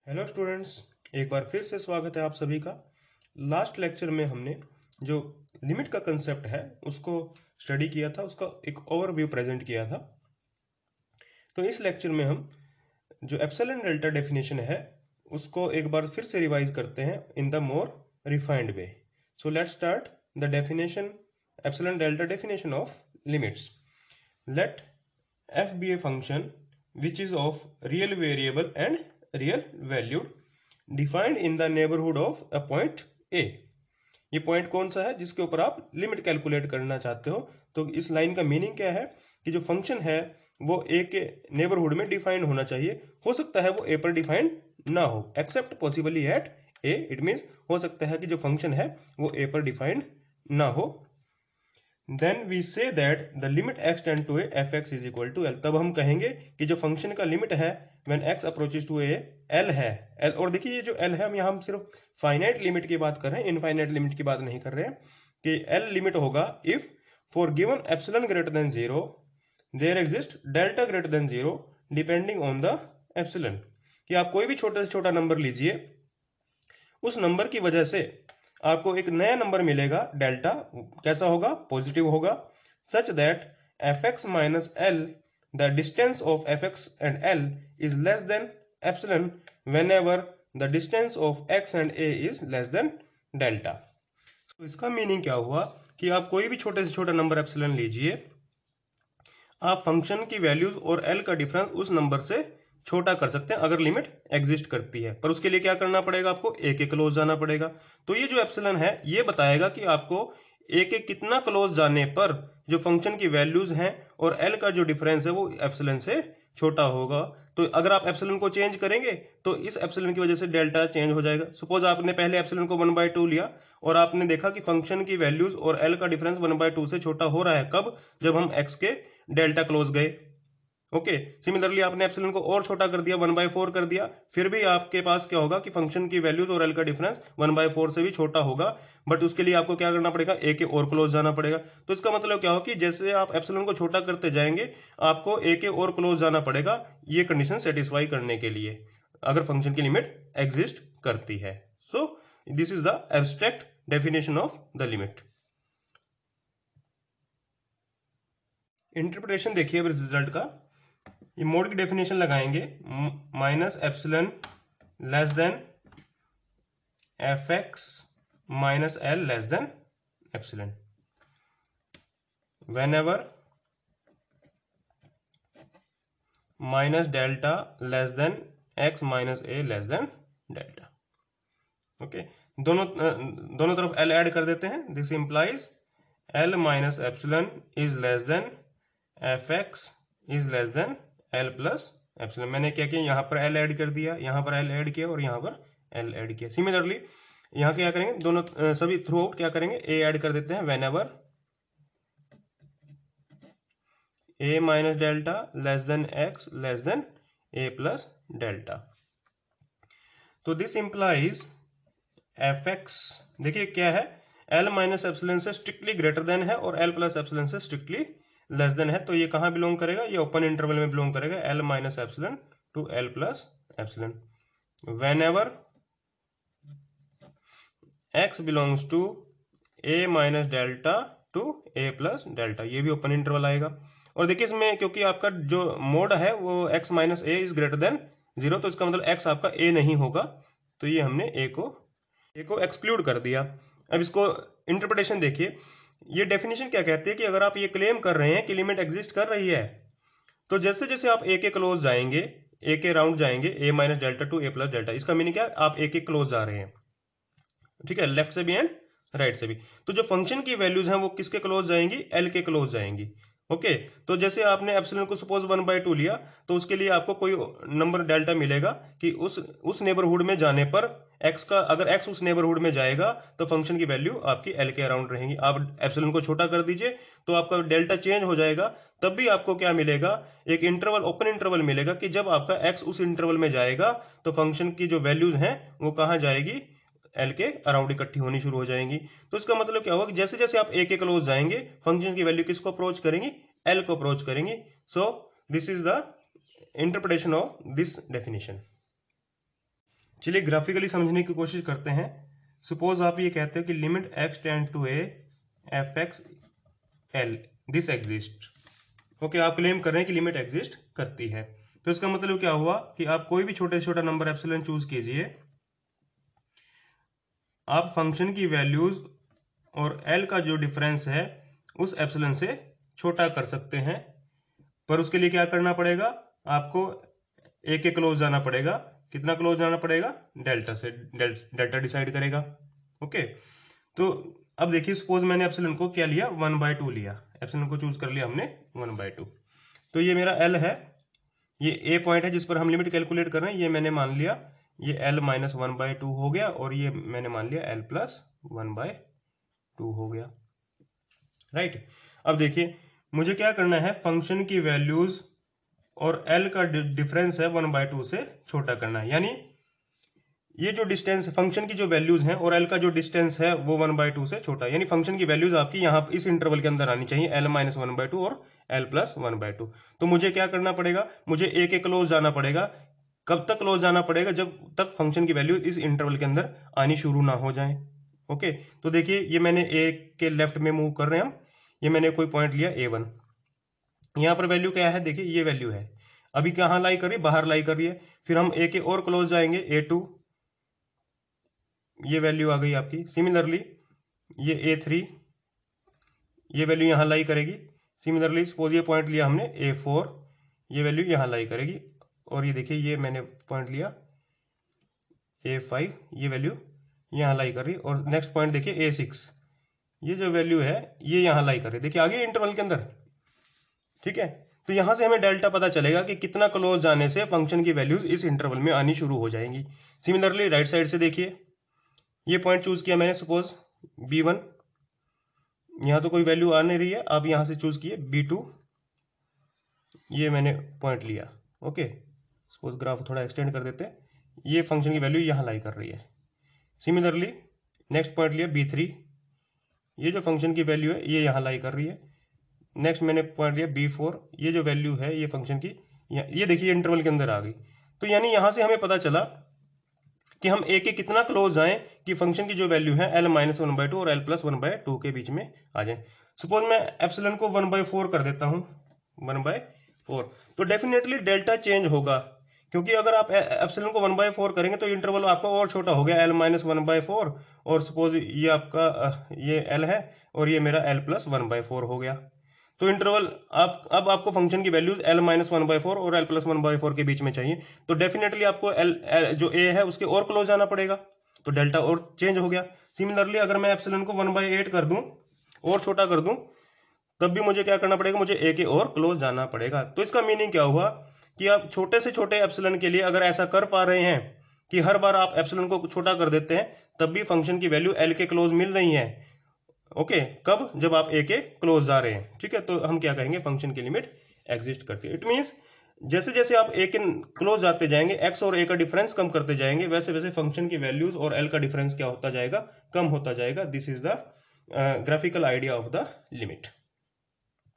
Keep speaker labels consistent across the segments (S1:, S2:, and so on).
S1: Hello students, एक बार फिर से स्वागत है आप सभी का। लास्ट लेक्चर में हमने जो लिमिट का कंसेप्ट है उसको स्टडी किया था, उसका एक ओवरव्यू प्रेजेंट किया था। तो इस लेक्चर में हम जो एप्सिलॉन डेल्टा डेफिनेशन है उसको एक बार फिर से रिवाइज करते हैं in the more refined way. So let's start the definition, epsilon delta definition of limits. Let f be a function which is of real variable and real valued defined in the neighborhood of a point a। ये point कौन सा है जिसके ऊपर आप limit calculate करना चाहते हो। तो इस लाइन का मीनिंग क्या है कि जो फंक्शन है वो a के नेबरहुड में डिफाइंड होना चाहिए। हो सकता है वो a पर डिफाइंड ना हो, except possibly at a। It means हो सकता है कि जो फंक्शन है वो a पर डिफाइंड ना हो। Then we say that the limit x tend to a f x is equal to L. तब हम कहेंगे कि जो फंक्शन का लिमिट है when x approaches to a L है एल। और देखिए ये जो एल है हम सिर्फ फाइनाइट लिमिट की बात कर रहे हैं, इनफाइनाइट लिमिट की बात नहीं कर रहे हैं। कि एल लिमिट होगा if for given epsilon greater than zero there exist delta greater than zero depending on the epsilon. कि आप कोई भी छोटा से छोटा नंबर लीजिए, उस नंबर की वजह से आपको एक नया नंबर मिलेगा डेल्टा। कैसा होगा? पॉजिटिव होगा। Such that F x minus L, the distance of F x and L is less than epsilon when ever the distance of x and A is less than delta. तो इसका meaning क्या हुआ कि आप कोई भी छोटे से छोटा नंबर एप्सिलॉन लीजिए, आप फंक्शन की वैल्यूज और एल का डिफरेंस उस नंबर से छोटा कर सकते हैं अगर लिमिट एग्जिस्ट करती है। पर उसके लिए क्या करना पड़ेगा? आपको ए के क्लोज जाना पड़ेगा। तो ये जो एप्सिलॉन है ये बताएगा कि आपको ए के कितना क्लोज जाने पर जो फंक्शन की वैल्यूज हैं और एल का जो डिफरेंस है वो एप्सिलॉन से छोटा होगा। तो अगर आप एप्सिलॉन को चेंज करेंगे तो इस एप्सिलॉन की वजह से डेल्टा चेंज हो जाएगा। सपोज आपने पहले एप्सिलॉन को 1/2 लिया और आपने देखा कि फंक्शन की वैल्यूज और एल का डिफरेंस 1/2 से छोटा हो रहा है। कब? जब हम एक्स के डेल्टा क्लोज गए। ओके, सिमिलरली आपने एप्सिलॉन को और छोटा कर दिया, 1/4 कर दिया, फिर भी आपके पास क्या होगा कि फंक्शन की वैल्यूज और एल का डिफरेंस 1/4 से भी छोटा होगा। बट उसके लिए आपको क्या करना पड़ेगा? ए के और क्लोज जाना पड़ेगा। तो इसका मतलब क्या होगा कि जैसे आप एप्सिलॉन को छोटा करते जाएंगे आपको ए के और क्लोज जाना पड़ेगा, ये कंडीशन सेटिस्फाई करने के लिए, अगर फंक्शन की लिमिट एग्जिस्ट करती है। So this is the abstract definition of the limit. Interpretation देखिए अब रिजल्ट का। ये मोड की डेफिनेशन लगाएंगे, minus epsilon less than F x minus L less than epsilon when ever minus delta less than x minus A less than delta. Okay, दोनों तरफ L add कर देते हैं। This implies L minus epsilon is less than F x is less than L plus epsilon. मैंने क्या किया? यहाँ पर एल ऐड कर दिया, यहाँ पर एल ऐड किया और यहाँ पर एल ऐड किया। सिमिलरली यहाँ क्या करेंगे? दोनों सभी थ्रू आउट क्या करेंगे? ए ऐड कर देते हैं whenever a minus delta less than x less than a plus delta. तो दिस इंप्लाइज एफ एक्स, देखिए क्या है, एल माइनस एप्सिलॉन से स्ट्रिक्टली ग्रेटर देन है और एल प्लस एप्सिलॉन से स्ट्रिक्टली लेस देन है। तो ये कहाँ बिलोंग करेगा? ये ओपन इंटरवल में बिलोंग करेगा, L minus epsilon to L plus epsilon. Whenever x belongs to a minus delta to A plus delta, ये भी ओपन इंटरवल आएगा। और देखिए इसमें क्योंकि आपका जो मोड है वो x minus A is greater than zero, तो इसका मतलब x आपका a नहीं होगा। तो ये हमने a को एक्सक्लूड कर दिया। अब इसको इंटरप्रिटेशन देखिए, ये डेफिनेशन क्या कहती है कि अगर आप ये क्लेम कर रहे हैं कि लिमिट एग्जिस्ट कर रही है, तो जैसे जैसे आप a के क्लोज जाएंगे, a के राउंड जाएंगे, a minus delta to A plus delta, इसका मीनिंग क्या है? आप a के क्लोज जा रहे हैं, ठीक है, लेफ्ट से भी एंड राइट से भी। तो जो फंक्शन की वैल्यूज हैं वो किसके क्लोज जाएंगी? एल के क्लोज जाएंगी। ओके, तो जैसे आपने एप्सिलॉन को सपोज 1/2 लिया, तो उसके लिए आपको कोई नंबर डेल्टा मिलेगा कि उस नेबरहुड में जाने पर x का, अगर x उस नेबरहुड में जाएगा तो फंक्शन की वैल्यू आपकी एल के अराउंड रहेंगी। आप एप्सिलॉन को छोटा कर दीजिए तो आपका डेल्टा चेंज हो जाएगा। तब भी आपको क्या मिलेगा? एक इंटरवल, ओपन इंटरवल मिलेगा कि जब आपका x उस इंटरवल में जाएगा तो फंक्शन की जो वैल्यूज हैं वो कहाँ जाएगी? एल के अराउंड इकट्ठी होनी शुरू हो जाएंगी। तो इसका मतलब क्या होगा कि जैसे जैसे आप ए के क्लोज जाएंगे फंक्शन की वैल्यू किसको अप्रोच करेंगी? एल को अप्रोच करेंगी। So this is the interpretation of this definition. चलिए ग्राफिकली समझने की कोशिश करते हैं। सपोज आप ये कहते हो कि limit x tend to a f x L this exist. Okay, आप क्लेम कर रहे हैं कि लिमिट एग्जिस्ट करती है। तो इसका मतलब क्या हुआ कि आप कोई भी छोटे से छोटा नंबर एप्सिलॉन चूज कीजिए, आप फंक्शन की वैल्यूज और एल का जो डिफरेंस है उस एप्सिलॉन से छोटा कर सकते हैं। पर उसके लिए क्या करना पड़ेगा, आपको ए के क्लोज जाना पड़ेगा। कितना क्लोज जाना पड़ेगा, डेल्टा से। डेल्टा डिसाइड करेगा। ओके, तो अब देखिए सपोज मैंने एप्सिलॉन को क्या लिया, 1/2 लिया। एप्सिलॉन को चूज कर लिया हमने 1/2। तो ये मेरा एल है, ये ए पॉइंट है जिस पर हम लिमिट कैलकुलेट कर रहे हैं। ये मैंने मान लिया ये एल माइनस 1/2 हो गया, और ये मैंने मान लिया एल प्लस 1/2 हो गया। राइट, अब देखिए मुझे क्या करना है, फंक्शन की वैल्यूज और एल का डिफरेंस है 1/2 से छोटा करना है। यानी ये जो डिस्टेंस फंक्शन की जो वैल्यूज हैं और एल का जो डिस्टेंस है वो 1/2 से छोटा। यानी फंक्शन की वैल्यूज आपकी यहाँ इस इंटरवल के अंदर आनी चाहिए, एल माइनस 1/2 और एल प्लस 1/2। तो मुझे क्या करना पड़ेगा, मुझे ए के क्लोज जाना पड़ेगा। कब तक क्लोज जाना पड़ेगा, जब तक फंक्शन की वैल्यू इस इंटरवल के अंदर आनी शुरू ना हो जाए। ओके, तो देखिए ये मैंने ए के लेफ्ट में मूव कर रहे हैं हम। ये मैंने कोई पॉइंट लिया A1, यहाँ पर वैल्यू क्या है, देखिए ये वैल्यू है। अभी कहाँ लाई कर रही है, बाहर लाई कर रही है। फिर हम ए के और क्लोज जाएंगे, A2, ये वैल्यू आ गई आपकी। सिमिलरली ये A3, ये वैल्यू यहाँ लाई करेगी। सिमिलरली सपोज ये पॉइंट लिया हमने A4, ये वैल्यू यहाँ लाई करेगी। और ये देखिए ये मैंने पॉइंट लिया A5, ये वैल्यू यहाँ लाई कर रही है। और नेक्स्ट पॉइंट देखिए A6, ये जो वैल्यू है ये यहाँ लाई कर रही है। देखिए आगे इंटरवल के अंदर। ठीक है, तो यहां से हमें डेल्टा पता चलेगा कि कितना क्लोज जाने से फंक्शन की वैल्यूज इस इंटरवल में आनी शुरू हो जाएंगी। सिमिलरली राइट साइड से देखिए, ये पॉइंट चूज किया मैंने, सपोज B1, यहां तो कोई वैल्यू आ नहीं रही है। आप यहां से चूज किए B2, ये मैंने पॉइंट लिया। ओके, सपोज ग्राफ थोड़ा एक्सटेंड कर देते हैं। ये फंक्शन की वैल्यू यहां लाई कर रही है। सिमिलरली नेक्स्ट पॉइंट लिया B3, ये जो फंक्शन की वैल्यू है ये यहां लाई कर रही है। नेक्स्ट मैंने पॉइंट लिया B4, ये जो वैल्यू है ये फंक्शन की, ये देखिए इंटरवल के अंदर आ गई। तो यानी यहां से हमें पता चला कि हम ए के कितना क्लोज जाएं कि फंक्शन की जो वैल्यू है एल माइनस 1/2 और एल प्लस 1/2 के बीच में आ जाए। सपोज मैं एप्सिलॉन को 1/4 कर देता हूं, 1/4, तो डेफिनेटली डेल्टा चेंज होगा। क्योंकि अगर आप एप्सिलॉन को 1/4 करेंगे तो इंटरवल आपका और छोटा हो गया, एल माइनस 1/4, और सपोज ये आपका ये एल है और ये मेरा एल प्लस 1/4 हो गया। तो इंटरवल अब आपको फंक्शन की वैल्यूज एल माइनस 1/4 और एल प्लस 1/4 के बीच में चाहिए। तो डेफिनेटली आपको जो ए है उसके और क्लोज जाना पड़ेगा, तो डेल्टा और चेंज हो गया। सिमिलरली अगर मैं एप्सिलॉन को 1/8 कर दूं और छोटा कर दूं, तब भी मुझे क्या करना पड़ेगा, मुझे ए के और क्लोज जाना पड़ेगा। तो इसका मीनिंग क्या हुआ कि आप छोटे से छोटे एप्सिलॉन के लिए अगर ऐसा कर पा रहे हैं कि हर बार आप एप्सिलॉन को छोटा कर देते हैं, तब भी फंक्शन की वैल्यू एल के क्लोज मिल रही है। ओके, कब, जब आप ए के क्लोज जा रहे हैं। ठीक है, तो हम क्या कहेंगे, फंक्शन की लिमिट एग्जिस्ट करती है। इट मींस जैसे जैसे आप ए के क्लोज जाते जाएंगे, एक्स और ए का डिफरेंस कम करते जाएंगे, वैसे वैसे फंक्शन की वैल्यूज और एल का डिफरेंस क्या होता जाएगा, कम होता जाएगा। This is the graphical idea of the limit.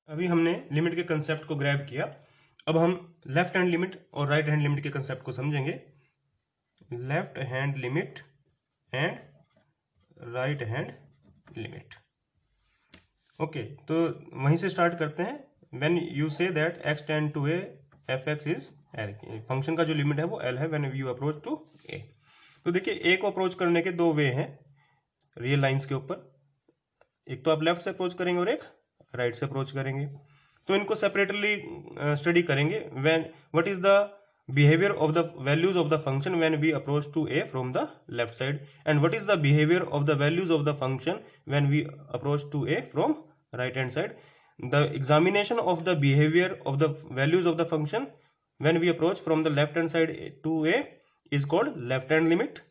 S1: अभी हमने लिमिट के कंसेप्ट को ग्रैब किया। अब हम लेफ्ट हैंड लिमिट और राइट हैंड लिमिट के कंसेप्ट को समझेंगे। Left hand limit and right hand limit. Okay, तो वहीं से स्टार्ट करते हैं। When you say that x tend to a f x is L, function का जो लिमिट है वो एल है when you approach to a। तो देखिए ए को अप्रोच करने के दो वे हैं रियल लाइंस के ऊपर। एक तो आप लेफ्ट से अप्रोच करेंगे और एक राइट से अप्रोच करेंगे। तो इनको सेपरेटली स्टडी करेंगे। When what is the behavior of the values of the function when we approach to a from the left side, and what is the behavior of the values of the function when we approach to a from right hand side. The examination of the behavior of the values of the function when we approach from the left hand side to a is called left hand limit,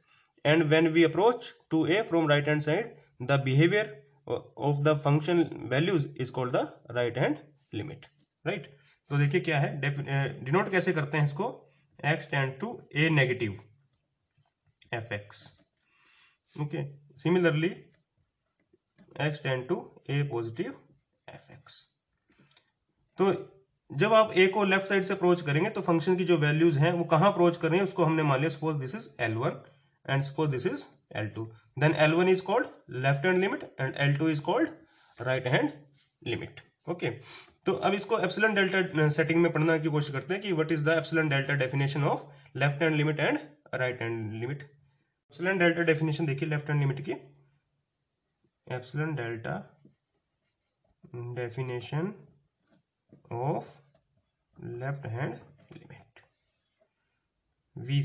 S1: and when we approach to a from right hand side, the behavior of the function values is called the right hand limit. Right, तो देखिए क्या है, denote कैसे करते हैं इसको, x tend to a negative f x. Okay, similarly x tend to a positive f x. तो जब आप a को लेफ्ट साइड से अप्रोच करेंगे तो फंक्शन की जो वैल्यूज हैं वो कहां अप्रोच कर रही हैं उसको हमने मान लिया, suppose this is L1 and suppose this is L2. Then L1 is called left hand limit and L2 is called right hand limit. Okay, तो अब इसको एप्सिलॉन डेल्टा सेटिंग में पढ़ने की कोशिश करते हैं कि what is the epsilon delta definition of left hand limit and right hand limit. Epsilon delta definition देखिए लेफ्ट हैंड लिमिट की. Epsilon delta definition of left hand limit, we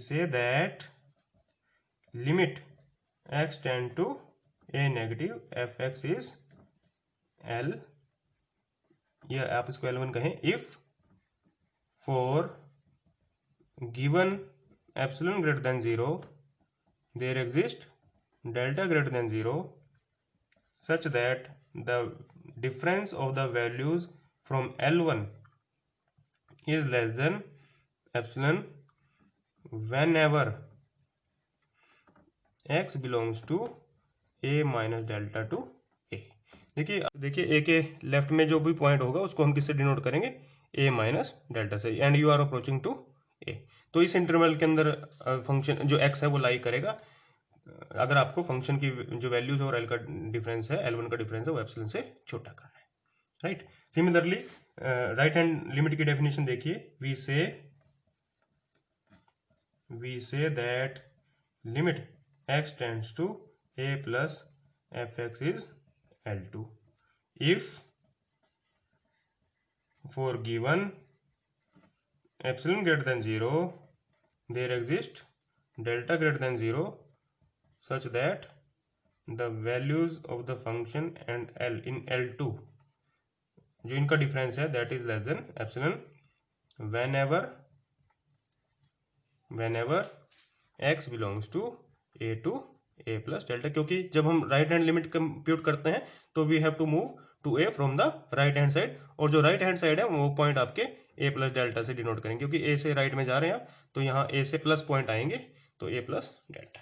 S1: say that limit x tend to a negative fx is L, या आप इसको L1 कहें, if for given epsilon greater than 0 there exist delta greater than 0 such that the difference of the values from L1 is less than epsilon whenever x belongs to a minus delta to a. देखिए a के left में जो भी point होगा उसको हम किससे denote करेंगे, a माइनस डेल्टा से, and you are approaching to a. तो इस इंटरवल के अंदर फंक्शन जो x है वो लाई करेगा अगर आपको फंक्शन की जो वैल्यूज और L का डिफरेंस है, L1 का डिफरेंस है, वो एप्सिलॉन से छोटा करना है. Right. Similarly right hand limit की डेफिनेशन देखिए. We say that limit x tends to a plus fx is L2 if for given epsilon greater than 0 there exist delta greater than 0 such that the values of the function and L in L2 जो इनका difference है that is less than epsilon whenever x belongs to a plus delta. क्योंकि जब हम right hand limit compute करते हैं तो we have to move to a from the right hand side, और जो राइट हैंड साइड है वो पॉइंट आपके a प्लस डेल्टा से डिनोट करेंगे, क्योंकि a से राइट में जा रहे हैं तो यहाँ a से प्लस पॉइंट आएंगे तो a plus delta.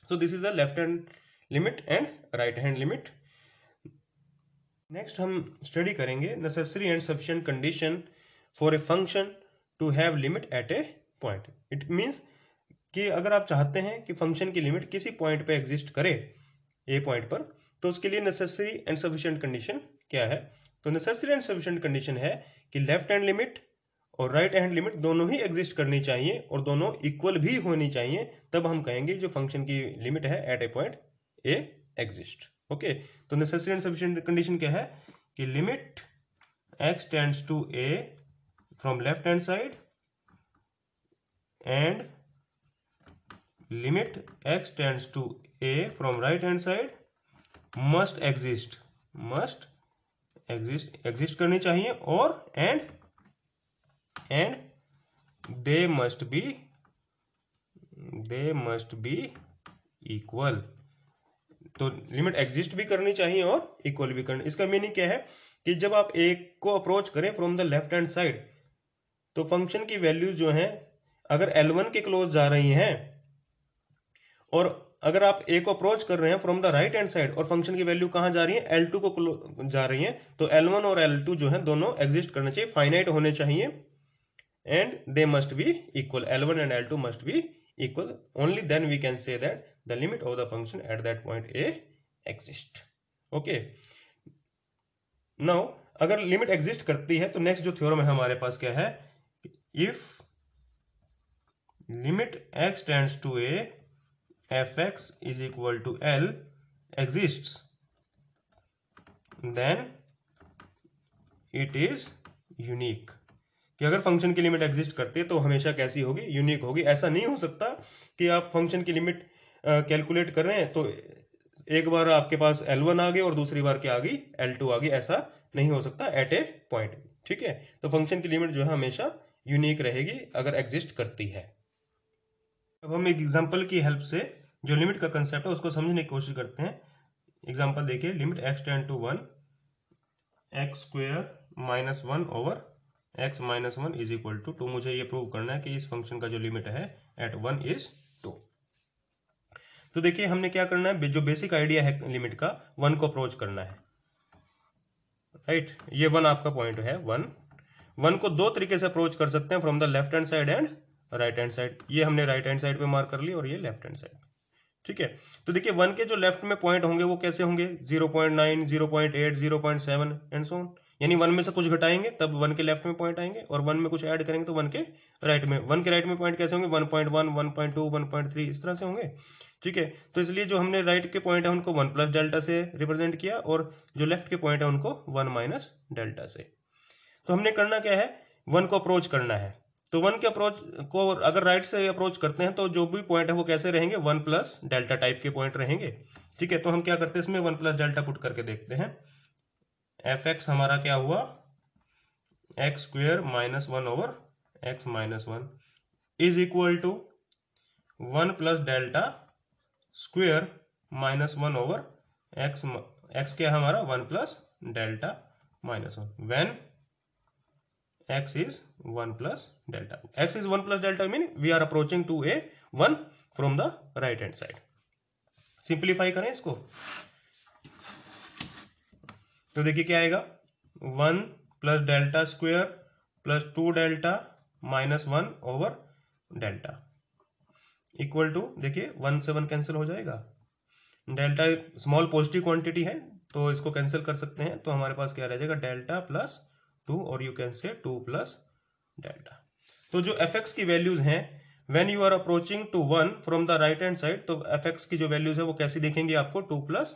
S1: So this is the left hand limit and right hand limit. Next हम स्टडी करेंगे necessary and sufficient condition for a function to have limit at a point. It means कि अगर आप चाहते हैं कि function की limit किसी पॉइंट पे एग्जिस्ट करे a पॉइंट पर, तो उसके लिए नेसेसरी एंड सफिशिएंट कंडीशन क्या है. तो नेसेसरी एंड सफिशिएंट कंडीशन है कि लेफ्ट हैंड लिमिट और राइट हैंड लिमिट दोनों ही एग्जिस्ट करनी चाहिए और दोनों इक्वल भी होनी चाहिए, तब हम कहेंगे जो फंक्शन की लिमिट है at a point a exist. Okay, तो नेसेसरी एंड सफिशिएंट कंडीशन क्या है कि limit x tends to a from left hand side and limit x tends to a from right hand side must exist करनी चाहिए, और and they must be equal. तो limit exist भी करनी चाहिए और इक्वल भी करनी. इसका मीनिंग क्या है कि जब आप a को अप्रोच करें from the left hand side तो फंक्शन की वैल्यूज जो हैं अगर L1 के क्लोज जा रही हैं, और अगर आप a को अप्रोच कर रहे हैं from the right hand side और फंक्शन की वैल्यू कहां जा रही है, L2 को जा रही है, तो L1 और L2 जो है दोनों एग्जिस्ट करने चाहिए, फाइनाइट होने चाहिए, and they must be equal. L1 and L2 must be equal. Only then we can say that the limit of the function at that point a exist. Okay. Now अगर limit exist करती है तो next जो theorem है हमारे पास क्या है, if limit x tends to a fx is equal to L exists then it is unique. कि अगर फंक्शन की लिमिट एग्जिस्ट करती है तो हमेशा कैसी होगी, यूनिक होगी. ऐसा नहीं हो सकता कि आप फंक्शन की लिमिट कैलकुलेट कर रहे हैं तो एक बार आपके पास L1 आ गई और दूसरी बार क्या आ गई, L2 आ गई. ऐसा नहीं हो सकता एट ए पॉइंट. ठीक है, तो फंक्शन की लिमिट जो है हमेशा यूनिक रहेगी अगर एग्जिस्ट करती है. अब हम एक एग्जांपल की हेल्प से जो लिमिट का कंसेप्ट है उसको समझने की कोशिश करते हैं. एग्जांपल देखिए, limit x tend to 1 x square minus 1 over x minus 1 is equal to 2. मुझे ये प्रूव करना है कि इस फंक्शन का जो लिमिट है एट 1 इज 2. तो देखिए हमने क्या करना है, जो बेसिक आइडिया है लिमिट का, 1 को अप्रोच करना है. राइट, ये 1 आपका पॉइंट है. 1 को दो तरीके से अप्रोच कर सकते हैं, from the left hand side and right hand side, ये हमने राइट हैंड साइड पे मार्क कर लिया और ये लेफ्ट हैंड साइड। ठीक है, तो देखिए 1 के जो लेफ्ट में पॉइंट होंगे वो कैसे होंगे, 0.9, 0.8, 0.7 एंड सो ऑन। यानी 1 में से कुछ घटाएंगे तब 1 के लेफ्ट में पॉइंट आएंगे, और 1 में कुछ ऐड करेंगे तो 1 के राइट में। 1 के राइट में पॉइंट कैसे होंगे, 1.1, 1.2, 1.3 इस तरह से होंगे। ठीक है, तो इसलिए जो हमने राइट के पॉइंट है उनको 1 प्लस डेल्टा से रिप्रेजेंट किया, और जो लेफ्ट के पॉइंट है उनको 1 माइनस डेल्टा से। तो हमने करना क्या है, 1 को अप्रोच करना है। तो 1 के अप्रोच को अगर राइट से अप्रोच करते हैं तो जो भी पॉइंट है वो कैसे रहेंगे, 1 प्लस डेल्टा टाइप के पॉइंट रहेंगे। ठीक है, तो हम क्या करते हैं इसमें 1 प्लस डेल्टा पुट करके देखते हैं। एफ एक्स हमारा क्या हुआ, x square minus 1 over x minus 1 is equal to 1 plus delta square minus 1 over x. X क्या है हमारा, 1 plus delta minus 1 when x is 1 plus delta. X is 1 plus delta mean we are approaching to a 1 from the right hand side. Simplify करें इसको तो देखिए क्या आएगा, 1 plus delta square plus 2 delta minus 1 over delta equal to, देखिए 1 से 1 cancel हो जाएगा। डेल्टा स्मॉल पॉजिटिव क्वांटिटी है तो इसको कैंसिल कर सकते हैं, तो हमारे पास क्या रह जाएगा, डेल्टा प्लस 2 और you can say 2 plus delta. तो जो fx की वैल्यूज हैं when you are approaching to 1 from the right hand side, तो fx की जो वैल्यूज है वो कैसी दिखेंगी आपको, 2 प्लस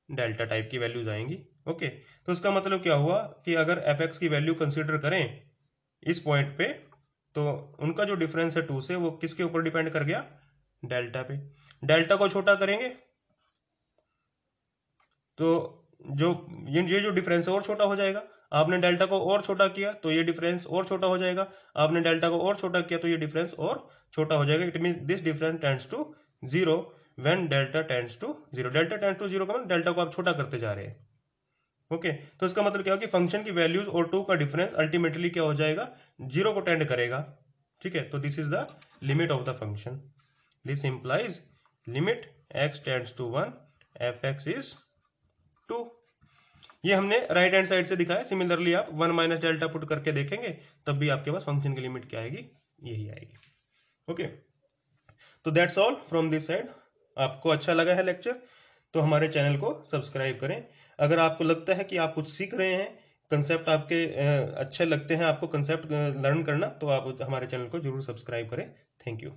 S1: डेल्टा टाइप की वैल्यूज आएंगी। ओके, तो इसका मतलब क्या हुआ कि अगर fx की वैल्यू कंसीडर करें इस पॉइंट पे, तो उनका जो डिफरेंस है 2 से वो किसके ऊपर डिपेंड कर गया, डेल्टा पे। डेल्टा को छोटा करेंगे तो जो ये जो डिफरेंस है और छोटा हो जाएगा। आपने डेल्टा को और छोटा किया तो ये डिफरेंस और छोटा हो जाएगा, आपने डेल्टा को और छोटा किया तो ये डिफरेंस और छोटा हो जाएगा। It means this difference tends to zero when delta tends to zero. Delta tends to zero का मतलब डेल्टा को आप छोटा करते जा रहे हैं। ओके, तो इसका मतलब क्या हो कि फंक्शन की वैल्यूज और 2 का डिफरेंस अल्टीमेटली क्या हो जाएगा, जीरो को टेंड करेगा। ठीक है, तो this is the limit of the function. This implies limit x tends to 1 f x is 2। ये हमने राइट हैंड साइड से दिखाया। सिमिलरली आप 1 माइनस डेल्टा पुट करके देखेंगे तब भी आपके पास फंक्शन की लिमिट क्या आएगी, यही आएगी। ओके, तो that's all from this side. आपको अच्छा लगा है लेक्चर तो हमारे चैनल को सब्सक्राइब करें। अगर आपको लगता है कि आप कुछ सीख रहे हैं, कंसेप्ट आपके अच्छे लगते हैं, आपको कंसेप्ट लर्न करना, तो आप हमारे चैनल को जरूर सब्सक्राइब करें। Thank you.